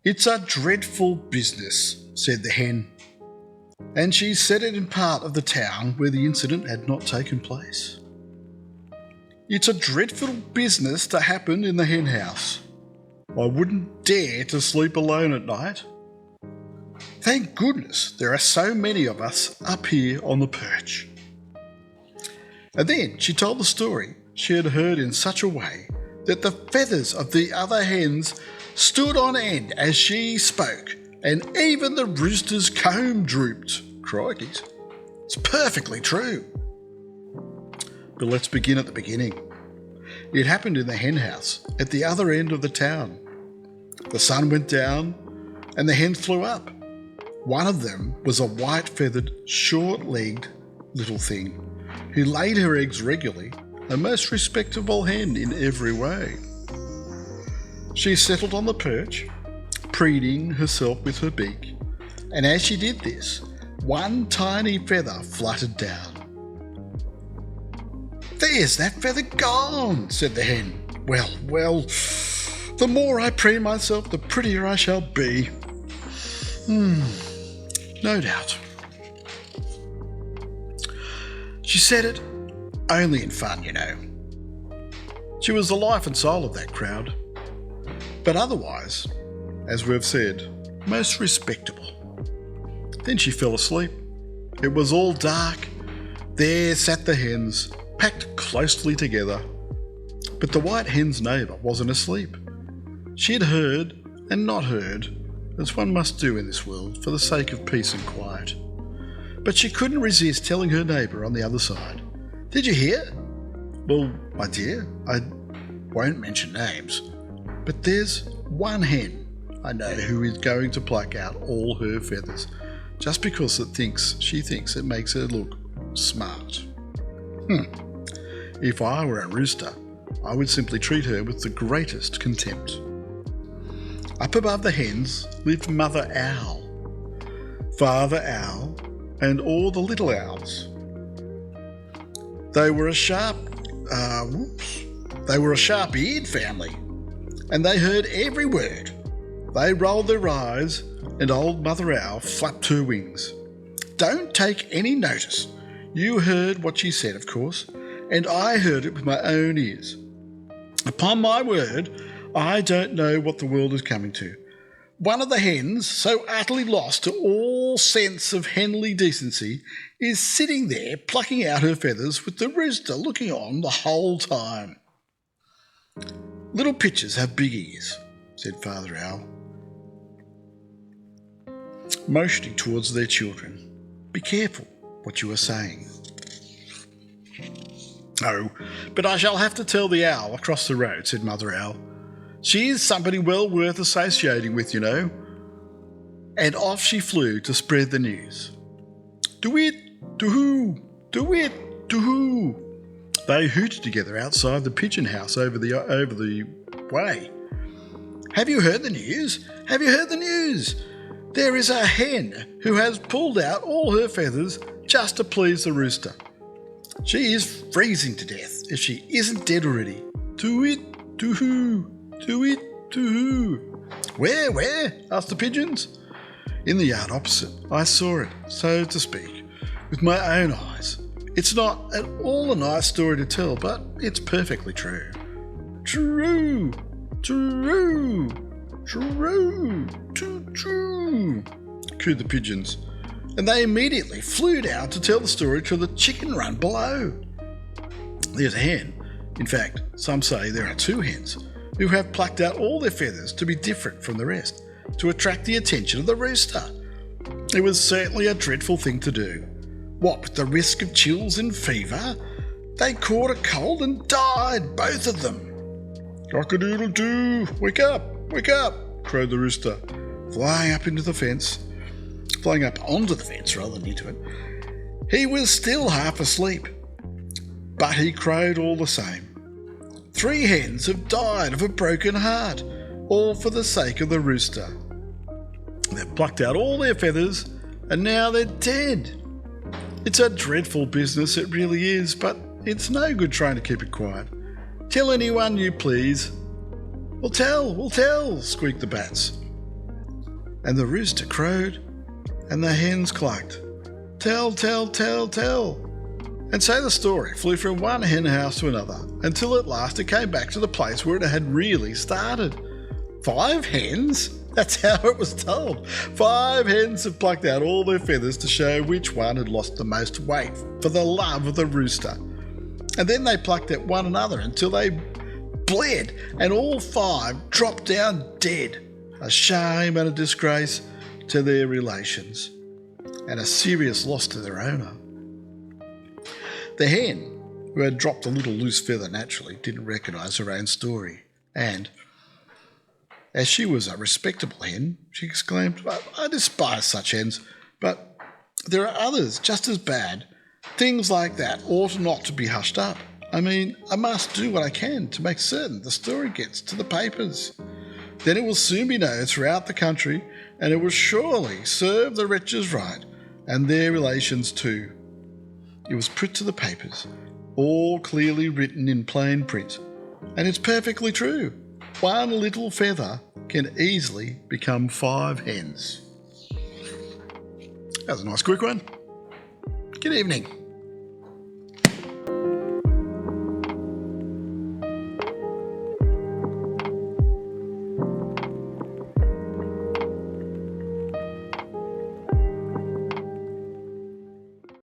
"It's a dreadful business," said the hen, and she said it in part of the town where the incident had not taken place. "It's a dreadful business to happen in the hen house. I wouldn't dare to sleep alone at night. Thank goodness there are so many of us up here on the perch." And then she told the story she had heard in such a way that the feathers of the other hens stood on end as she spoke, and even the rooster's comb drooped. Crikeys. It's perfectly true. But let's begin at the beginning. It happened in the hen house at the other end of the town. The sun went down and the hens flew up. One of them was a white-feathered, short-legged little thing who laid her eggs regularly, a most respectable hen in every way. She settled on the perch, preening herself with her beak, and as she did this, one tiny feather fluttered down. "There's that feather gone," said the hen. Well, the more I preen myself, the prettier I shall be." No doubt. She said it only in fun, you know. She was the life and soul of that crowd, but otherwise, as we've said, most respectable. Then she fell asleep. It was all dark. There sat the hens, packed closely together. But the white hen's neighbour wasn't asleep. She had heard and not heard, as one must do in this world for the sake of peace and quiet. But she couldn't resist telling her neighbour on the other side. "Did you hear? Well, my dear, I won't mention names, but there's one hen I know who is going to pluck out all her feathers just because she thinks it makes her look smart. If I were a rooster, I would simply treat her with the greatest contempt." Up above the hens lived Mother Owl, Father Owl, and all the little owls. They were a sharp-eared family, and they heard every word. They rolled their eyes, and old Mother Owl flapped her wings. "Don't take any notice. You heard what she said, of course, and I heard it with my own ears. Upon my word, I don't know what the world is coming to. One of the hens, so utterly lost to all sense of henly decency, is sitting there plucking out her feathers with the rooster looking on the whole time." "Little pitchers have big ears," said Father Owl, motioning towards their children. "Be careful what you are saying." "Oh, but I shall have to tell the owl across the road," said Mother Owl. "She is somebody well worth associating with, you know." And off she flew to spread the news. "Do-it, do-hoo, do-it, do-hoo." They hooted together outside the pigeon house over the way. "Have you heard the news? Have you heard the news? There is a hen who has pulled out all her feathers just to please the rooster. She is freezing to death if she isn't dead already. Do-it, do-hoo, do-it, do-hoo." Where?" asked the pigeons. "In the yard opposite. I saw it, so to speak, with my own eyes. It's not at all a nice story to tell, but it's perfectly true." "True, true, true, true," cooed the pigeons, and they immediately flew down to tell the story to the chicken run below. There's a hen, in fact, some say there are two hens, who have plucked out all their feathers to be different from the rest, to attract the attention of the rooster. It was certainly a dreadful thing to do. What with the risk of chills and fever, they caught a cold and died, both of them. "Cock-a-doodle-doo, wake up, crowed the rooster, flying up onto the fence rather than into it. He was still half asleep, but he crowed all the same. 3 hens have died of a broken heart, all for the sake of the rooster. They've plucked out all their feathers, and now they're dead. It's a dreadful business, it really is, but it's no good trying to keep it quiet. Tell anyone you please." We'll tell, squeaked the bats. and the rooster crowed, and the hens clucked, "Tell, tell, tell, tell." And so the story flew from one hen house to another, until at last it came back to the place where it had really started. 5 hens? That's how it was told. 5 hens had plucked out all their feathers to show which one had lost the most weight for the love of the rooster. And then they plucked at one another until they bled, and all 5 dropped down dead. A shame and a disgrace to their relations, and a serious loss to their owner. The hen, who had dropped a little loose feather naturally, didn't recognise her own story, and as she was a respectable hen, she exclaimed, "I despise such hens, but there are others just as bad. Things like that ought not to be hushed up. I mean, I must do what I can to make certain the story gets to the papers. Then it will soon be known throughout the country, and it will surely serve the wretches right, and their relations too." It was put to the papers, all clearly written in plain print, and it's perfectly true. One little feather can easily become 5 hens. That was a nice quick one. Good evening.